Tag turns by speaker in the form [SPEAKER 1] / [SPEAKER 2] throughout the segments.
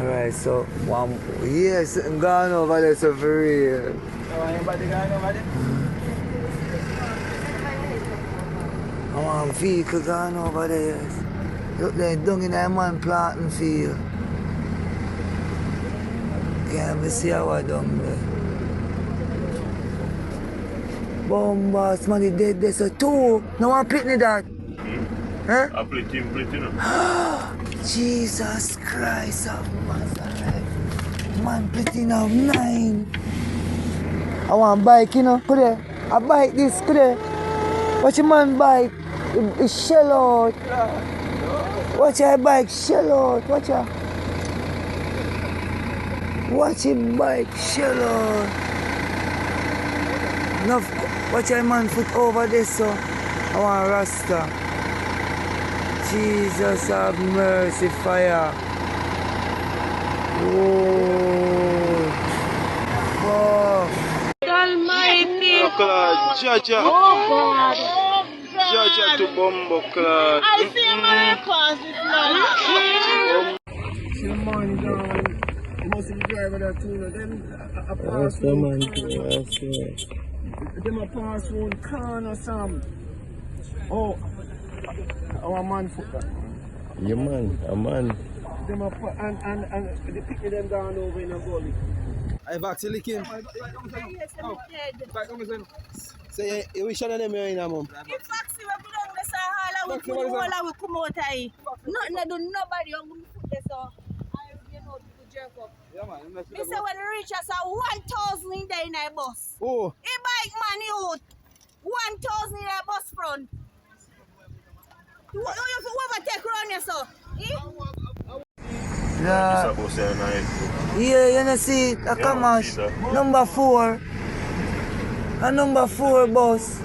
[SPEAKER 1] Alright, so one yes, I'm gone over there so for real.
[SPEAKER 2] Oh, anybody gone over there?
[SPEAKER 1] I want vehicle gone over there, yes. Look there, down in that man planting field. Can't be see how I done there. Bombas, man, he dead there, so two. No one pick me that. Huh?
[SPEAKER 3] I play team, no?
[SPEAKER 1] Jesus Christ of Nazareth. Man, pretty now 9. I want bike, you know, put there. I bike this, put there. Watch your man bike. It shell out. Watch your bike, shell out. Watch your. Watch your bike, shell out. Enough. Watch your man foot over this, so. I want Rasta. Jesus have mercy, fire. Whoa.
[SPEAKER 4] Almighty.
[SPEAKER 2] Oh, God, Jaja.
[SPEAKER 4] Oh, God. Oh, God.
[SPEAKER 2] Jaja to Bombo, God.
[SPEAKER 4] I see my cause this man.
[SPEAKER 2] See the man down. You must be driving that too. Them a pass
[SPEAKER 1] The man too,
[SPEAKER 2] them a pass one can or something. Oh, our man foot that man.
[SPEAKER 1] Yeah, man, a man.
[SPEAKER 2] Them a and they pick them down over in a gully.
[SPEAKER 5] I've actually came.
[SPEAKER 4] Yes, I'm dead.
[SPEAKER 5] Say, you wish I them here in a mum.
[SPEAKER 4] If Foxy were put on the Sahara, we put all our come out here. Nothing I do, nobody on the foot there, so I you know people jerk up.
[SPEAKER 5] Yeah, man.
[SPEAKER 4] Me say when we reach us 1,000 in there in a bus.
[SPEAKER 5] Oh,
[SPEAKER 4] A bike man youth, 1,000 in a bus front. You overtake around yourself.
[SPEAKER 1] Yeah,
[SPEAKER 3] Supposed to say nice.
[SPEAKER 1] yeah, you know see it, a Kamash,
[SPEAKER 3] see that.
[SPEAKER 1] number 4. A number 4 bus.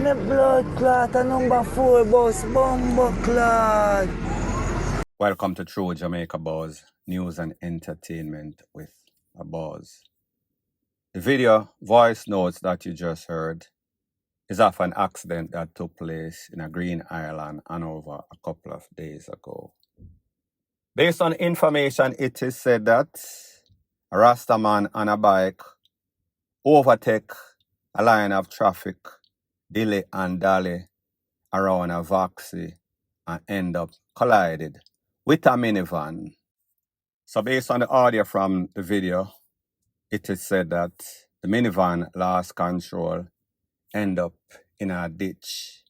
[SPEAKER 1] Me blood clot, a number 4 bus, bomber clot.
[SPEAKER 6] Welcome to True Jamaica Buzz, news and entertainment with a buzz. The video voice notes that you just heard is of an accident that took place in a Green Island, Hanover, a couple of days ago. Based on information, it is said that a Rasta man on a bike overtake a line of traffic, dilly and dally around a Voxy and end up collided with a minivan. So based on the audio from the video, it is said that the minivan lost control, end up in a ditch.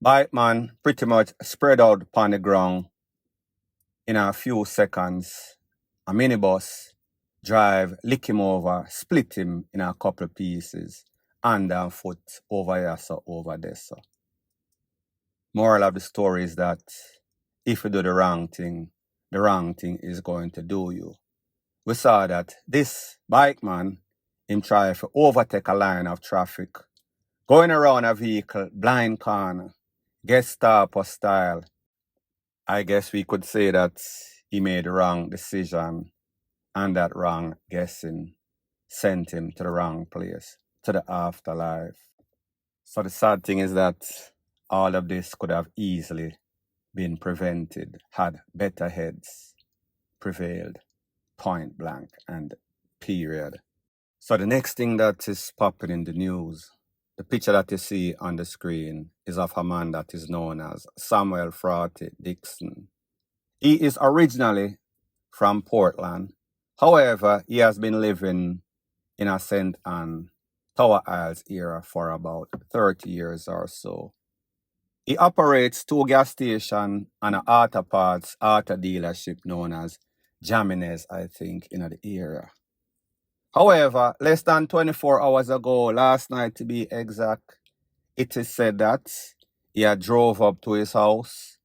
[SPEAKER 6] Bike man pretty much spread out upon the ground in a few seconds. A minibus drive, lick him over, split him in a couple pieces, hand and foot over here, so over there, so. Moral of the story is that if you do the wrong thing is going to do you. We saw that this bike man, him try to overtake a line of traffic, going around a vehicle, blind corner, Gestapo style. I guess we could say that he made the wrong decision, and that wrong guessing sent him to the wrong place, to the afterlife. So the sad thing is that all of this could have easily been prevented had better heads prevailed, point blank and period. So the next thing that is popping in the news, the picture that you see on the screen is of a man that is known as Samuel FRAUGHTY Dixon. He is originally from Portland. However, he has been living in a St. Ann, Tower Isles area for about 30 years or so. He operates 2 gas stations and an auto parts auto dealership known as Jaminez, I think, in the area. However, less than 24 hours ago, last night to be exact, it is said that he had drove up to his house.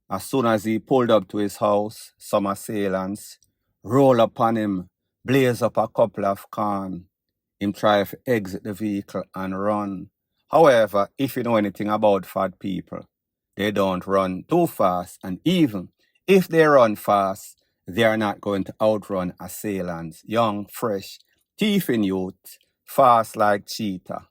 [SPEAKER 6] As soon as he pulled up to his house, some assailants roll upon him, blaze up a couple of cans. Him try to exit the vehicle and run. However, if you know anything about fat people, they don't run too fast. And even if they run fast, they are not going to outrun assailants, young, fresh, thieving youth, fast like cheetah.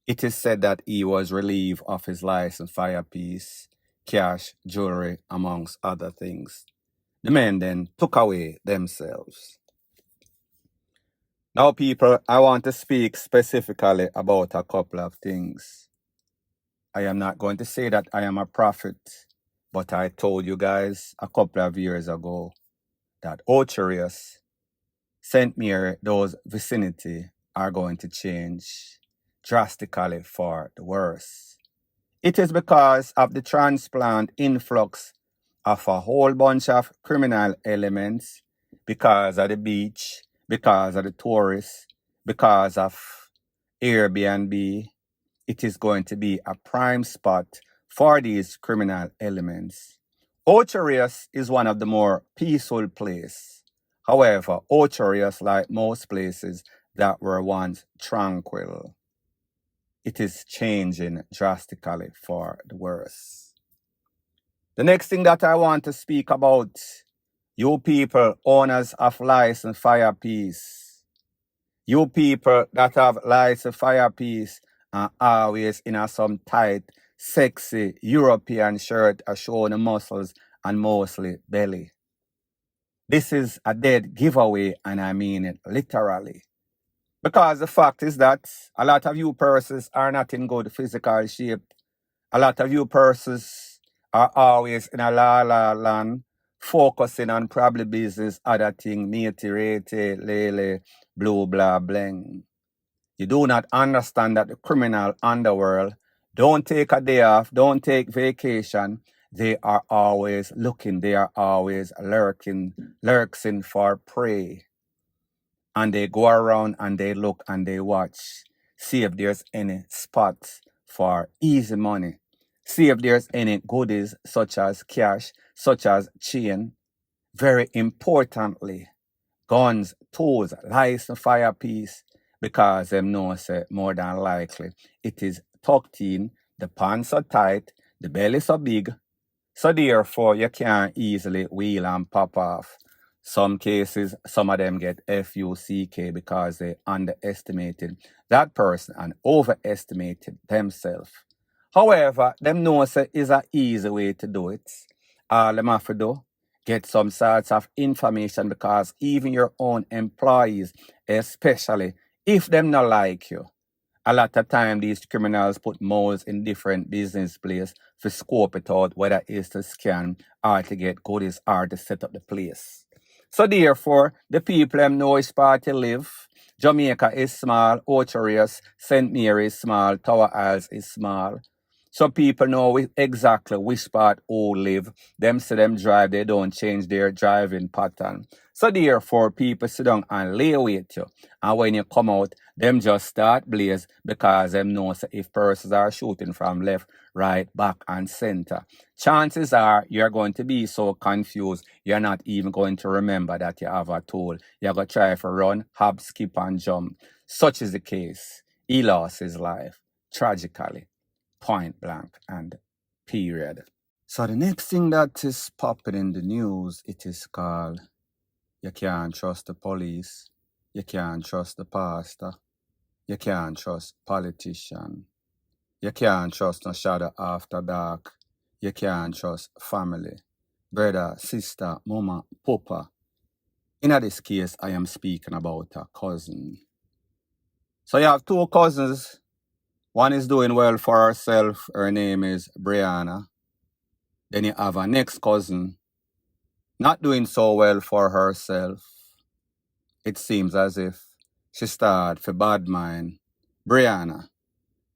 [SPEAKER 6] It is said that he was relieved of his license firepiece, cash, jewelry, amongst other things. The men then took away themselves. Now, people, I want to speak specifically about a couple of things. I am not going to say that I am a prophet, but I told you guys a couple of years ago that Ocherius, St. Mary, those vicinity are going to change drastically for the worse. It is because of the transplant influx of a whole bunch of criminal elements, because of the beach, because of the tourists, because of Airbnb. It is going to be a prime spot for these criminal elements. Ocherius is one of the more peaceful places. However, Ocherius, like most places that were once tranquil, it is changing drastically for the worse. The next thing that I want to speak about, you people, owners of licensed fire piece, you people that have licensed fire piece and always in a some tight, sexy European shirt showing the muscles and mostly belly. This is a dead giveaway, and I mean it literally. Because the fact is that a lot of you persons are not in good physical shape. A lot of you persons are always in a la land, focusing on probably business, other thing, matey, rete, lele, blue, blah, bling. You do not understand that the criminal underworld don't take a day off, don't take vacation. They are always looking, they are always lurking for prey. And they go around and they look and they watch, see if there's any spots for easy money, see if there's any goodies such as cash, such as chain. Very importantly, guns, tools, license, fire piece, because them know say more than likely it is tucked in, the pants are tight, the belly so big, so therefore you can't easily wheel and pop off. Some cases, some of them get FUCK because they underestimated that person and overestimated themselves. However, them know say is an easy way to do it. All them have to do, get some sorts of information, because even your own employees, especially if them not like you, a lot of time these criminals put moles in different business places to scope it out, whether it's to scan or to get goodies or to set up the place. So therefore, the people them know which part to live. Jamaica is small, Ocherius, St. Mary is small, Tower Isles is small. So people know exactly which part who live. Them see them drive, they don't change their driving pattern. So therefore, people sit down and lay with you. And when you come out, them just start blaze, because them know if persons are shooting from left, right, back, and center, chances are you're going to be so confused, you're not even going to remember that you have a tool. You're going to try to run, hop, skip, and jump. Such is the case. He lost his life, tragically, point blank, and period. So the next thing that is popping in the news, it is called, you can't trust the police, you can't trust the pastor, you can't trust politician, you can't trust no shadow after dark, you can't trust family, brother, sister, mama, papa. In this case, I am speaking about a cousin. So you have two cousins. One is doing well for herself. Her name is Brianna. Then you have a next cousin not doing so well for herself. It seems as if she started for bad mind Brianna.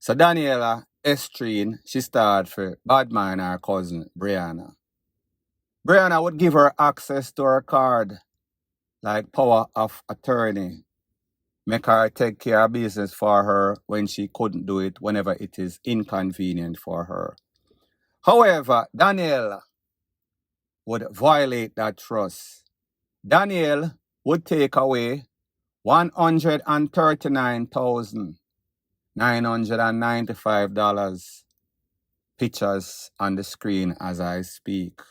[SPEAKER 6] So Daniela Estrine, she started for bad mind her cousin Brianna. Brianna would give her access to her card, like power of attorney. Make her take care of business for her when she couldn't do it, whenever it is inconvenient for her. However, Danielle would violate that trust. Danielle would take away $139,995 pictures on the screen as I speak.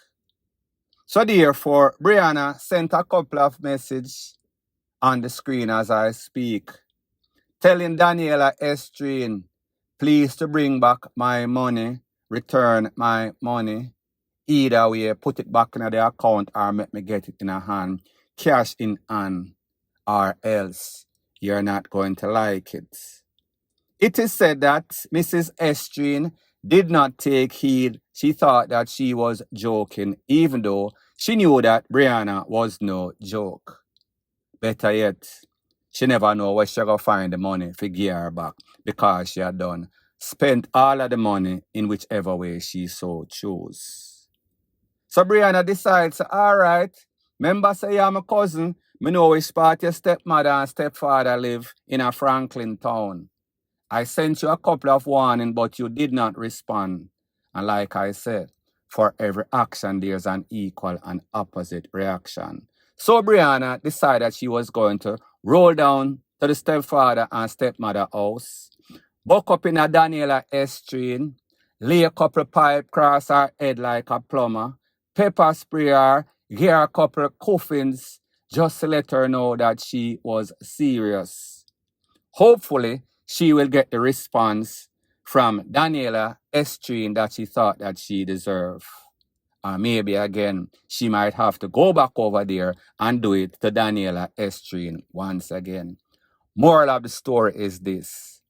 [SPEAKER 6] So therefore, Brianna sent a couple of messages on the screen as I speak, telling Daniela Estrine, please to bring back my money, return my money. Either way, put it back in the account or make me get it in a hand, cash in hand, or else you're not going to like it. It is said that Mrs. Estrin did not take heed. She thought that she was joking, even though she knew that Brianna was no joke. Better yet, she never know where she gonna find the money to give her back because she had done spent all of the money in whichever way she so chose. So Brianna decides, all right, remember say I'm a cousin, me know which part your stepmother and stepfather live in a Franklin town. I sent you a couple of warnings, but you did not respond. And like I said, for every action, there's an equal and opposite reaction. So Brianna decided she was going to roll down to the stepfather and stepmother house, buck up in a Daniela Estrin, lay a couple pipe across her head like a plumber, pepper spray her, give her a couple coffins, just to let her know that she was serious. Hopefully, she will get the response from Daniela Estrin that she thought that she deserved. Or maybe again, she might have to go back over there and do it to Daniela Estrin once again. Moral of the story is this.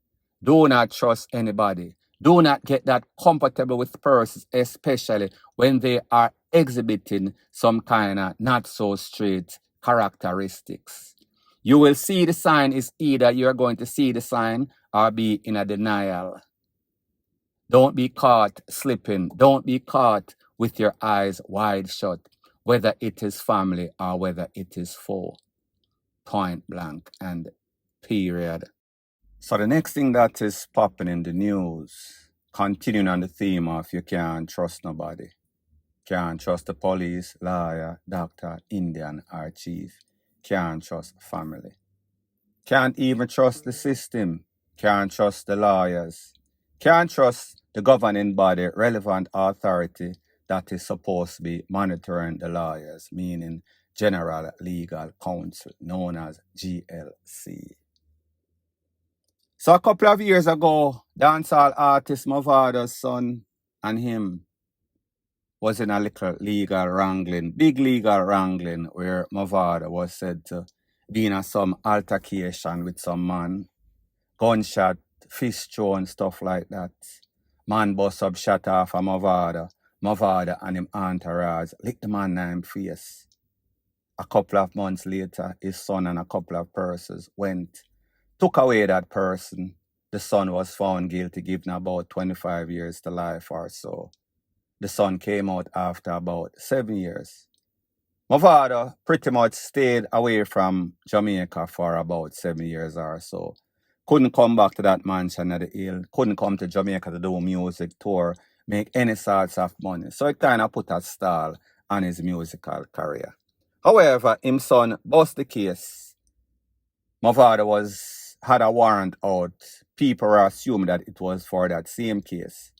[SPEAKER 6] Do not trust anybody. Do not get that comfortable with persons, especially when they are exhibiting some kind of not so straight characteristics. You will see the sign is either you're going to see the sign or be in a denial. Don't be caught slipping. Don't be caught with your eyes wide shut, whether it is family or whether it is foe. Point blank and period. So the next thing that is popping in the news, continuing on the theme of you can't trust nobody. Can't trust the police, lawyer, doctor, Indian, or chief. Can't trust family. Can't even trust the system. Can't trust the lawyers. Can't trust the governing body, relevant authority that is supposed to be monitoring the lawyers, meaning General Legal Counsel, known as GLC. So a couple of years ago, dancehall artist Mavada's son and him was in a little legal wrangling, big legal wrangling, where Mavada was said to be in some altercation with some man, gunshot, fist thrown, stuff like that. Man bust up shot off of Mavada. Mavada and him entourage licked the man in his face. A couple of months later, his son and a couple of persons went, took away that person. The son was found guilty, given about 25 years to life or so. The son came out after about 7 years. My father pretty much stayed away from Jamaica for about 7 years or so. Couldn't come back to that mansion at the hill. Couldn't come to Jamaica to do music tour, make any sorts of money. So it kind of put a stall on his musical career. However, his son bust the case. My father had a warrant out. People assumed that it was for that same case.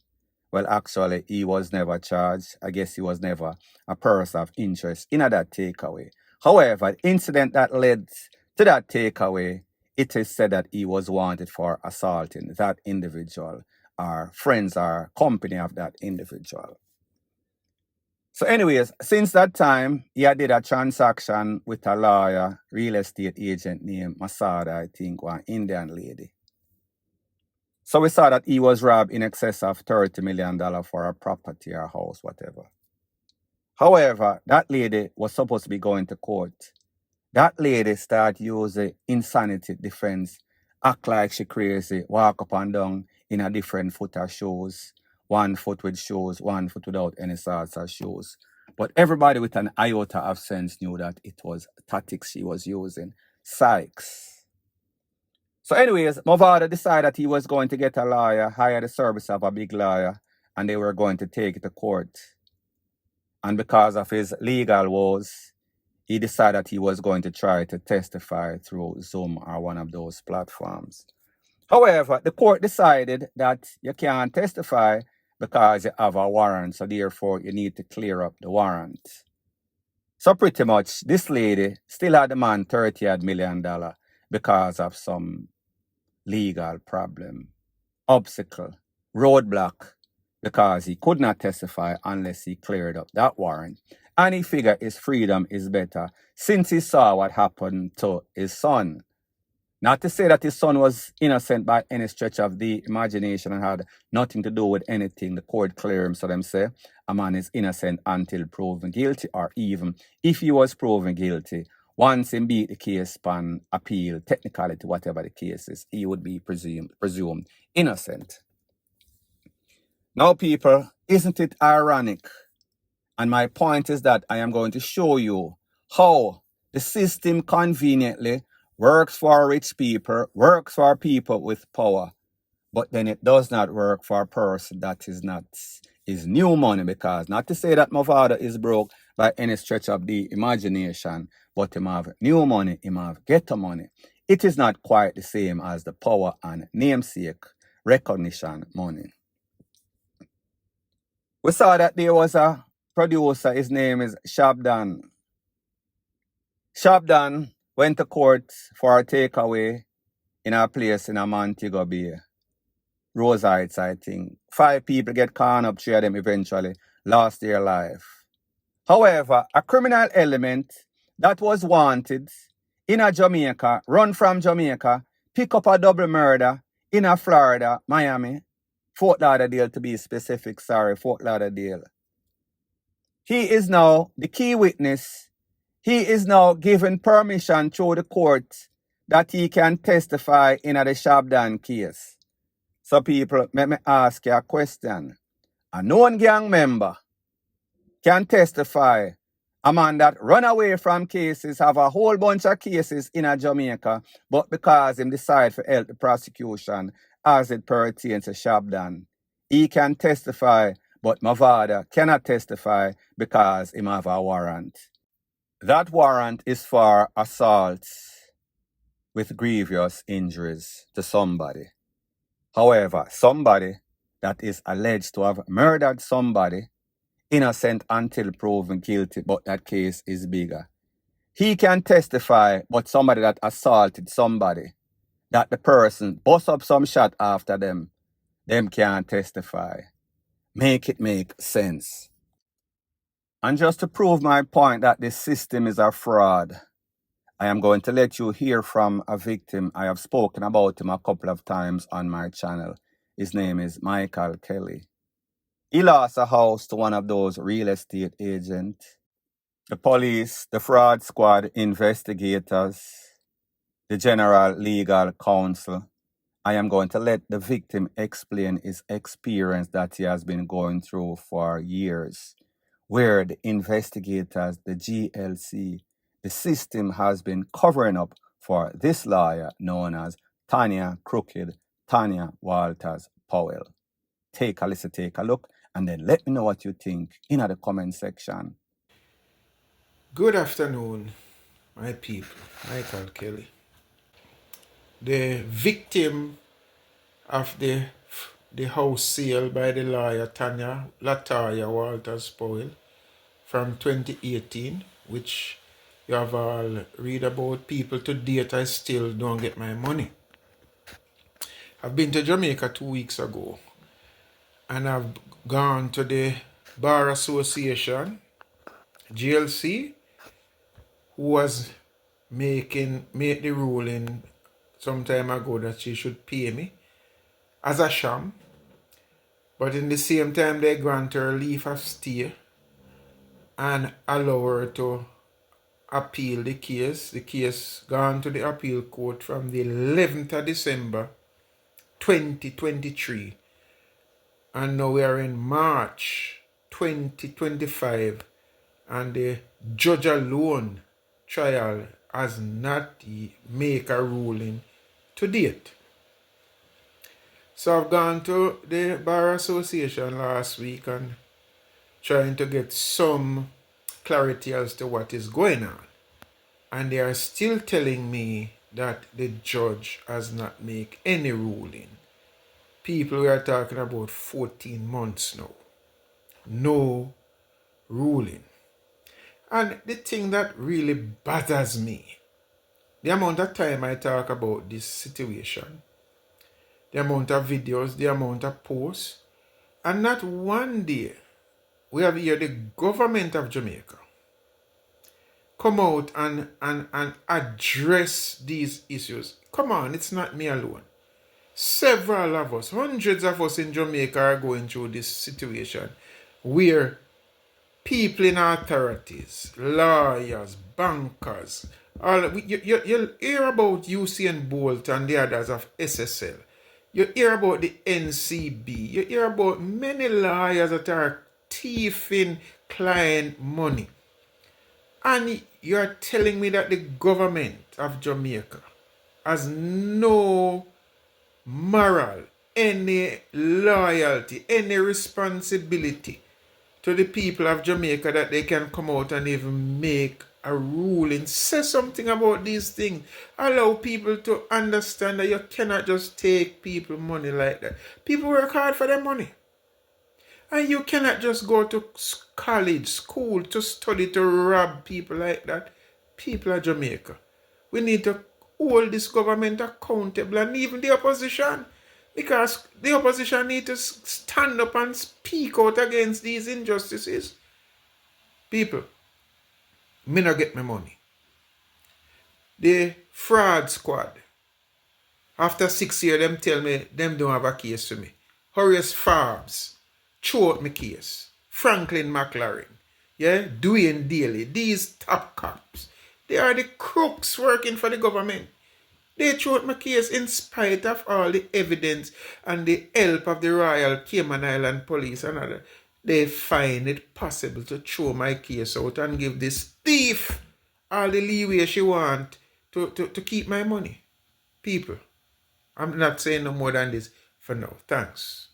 [SPEAKER 6] Well, actually, he was never charged. I guess he was never a person of interest in that takeaway. However, the incident that led to that takeaway, it is said that he was wanted for assaulting that individual or friends or company of that individual. So anyways, since that time, he had did a transaction with a lawyer, real estate agent named Masada, I think, one Indian lady. So we saw that he was robbed in excess of $30 million for a property or house, whatever. However, that lady was supposed to be going to court. That lady started using insanity defense, act like she crazy, walk up and down in a different foot of shoes, 1 foot with shoes, 1 foot without any sorts of shoes. But everybody with an iota of sense knew that it was tactics she was using. Sykes. So anyways, Mavada decided that he was going to get a lawyer, hire the service of a big lawyer, and they were going to take it to court. And because of his legal woes, he decided that he was going to try to testify through Zoom or one of those platforms. However, the court decided that you can't testify because you have a warrant, so therefore you need to clear up the warrant. So pretty much, this lady still had the man $30 million because of some legal problem, obstacle, roadblock, because he could not testify unless he cleared up that warrant. And he figured his freedom is better since he saw what happened to his son. Not to say that his son was innocent by any stretch of the imagination and had nothing to do with anything. The court clear him, so them say a man is innocent until proven guilty, or even if he was proven guilty, once he beat the case pan appeal, technicality, whatever the case is, he would be presumed innocent. Now, people, isn't it ironic? And my point is that I am going to show you how the system conveniently works for rich people, works for people with power, but then it does not work for a person that is new money, because not to say that my father is broke by any stretch of the imagination, but him have new money, him have ghetto money. It is not quite the same as the power and namesake recognition money. We saw that there was a producer, his name is Shabdan. Shabdan went to court for a takeaway in a place in a Montego Bay. Rose Heights, I think. 5 people get caught up, 3 of them eventually lost their life. However, a criminal element that was wanted in a Jamaica, run from Jamaica, pick up a double murder in a Florida, Miami, Fort Lauderdale to be specific, Fort Lauderdale. He is now the key witness. He is now given permission through the court that he can testify in the Shabdan case. So people, let me ask you a question. A known gang member can testify. A man that run away from cases, have a whole bunch of cases in a Jamaica, but because him decide to help the prosecution as it pertains to Shabdan, he can testify, but Mavada cannot testify because him have a warrant. That warrant is for assault with grievous injuries to somebody. However, somebody that is alleged to have murdered somebody, innocent until proven guilty, but that case is bigger. He can testify, but somebody that assaulted somebody, that the person bust up some shot after them can't testify. Make it make sense. And just to prove my point that this system is a fraud, I am going to let you hear from a victim. I have spoken about him a couple of times on my channel. His name is Michael Kelly. He lost a house to one of those real estate agents. The police, the fraud squad, investigators, the general legal counsel. I am going to let the victim explain his experience that he has been going through for years, where the investigators, the GLC, the system has been covering up for this lawyer known as Tanya Walters Powell. Take a listen, take a look, and then let me know what you think in the comment section.
[SPEAKER 3] Good afternoon, my people. Michael Kelly. The victim of the house sale by the lawyer Tanya Walters Powell from 2018, which you have all read about. People to date, I still don't get my money. I've been to Jamaica 2 weeks ago, and I've gone to the Bar Association, GLC, who was made the ruling some time ago that she should pay me as a sham, but in the same time they grant her leave of stay and allow her to appeal the case. The case gone to the appeal court from the 11th of December 2023, and now we are in March 2025, and the judge alone trial has not make a ruling to date. So I've gone to the Bar Association last week and trying to get some clarity as to what is going on. And they are still telling me that the judge has not made any ruling. People, we are talking about 14 months now. No ruling. And the thing that really bothers me, the amount of time I talk about this situation, the amount of videos, the amount of posts, And not one day we have here the government of Jamaica come out and address these issues. Come on, it's not me alone. Several of us, hundreds of us in Jamaica are going through this situation where people in authorities, lawyers, bankers, you hear about Usain Bolt and the others of SSL. You hear about the NCB. You hear about many lawyers that are thieving client money. And you're telling me that the government of Jamaica has no moral, any loyalty, any responsibility to the people of Jamaica that they can come out and even make a ruling, say something about these things, allow people to understand that you cannot just take people money like that. People work hard for their money. And you cannot just go to college, school to study to rob people like that. People of Jamaica, we need to hold this government accountable, and even the opposition, because the opposition need to stand up and speak out against these injustices. People, me not get my money. The fraud squad, after 6 years, them tell me them don't have a case for me. Horace Farbs throw out my case. Franklin McLaren, yeah, Dwayne Daly, these top cops, they are the crooks working for the government. They threw out my case in spite of all the evidence and the help of the Royal Cayman Island Police and other. They find it possible to throw my case out and give this thief all the leeway she want to keep my money. People, I'm not saying no more than this for now. Thanks.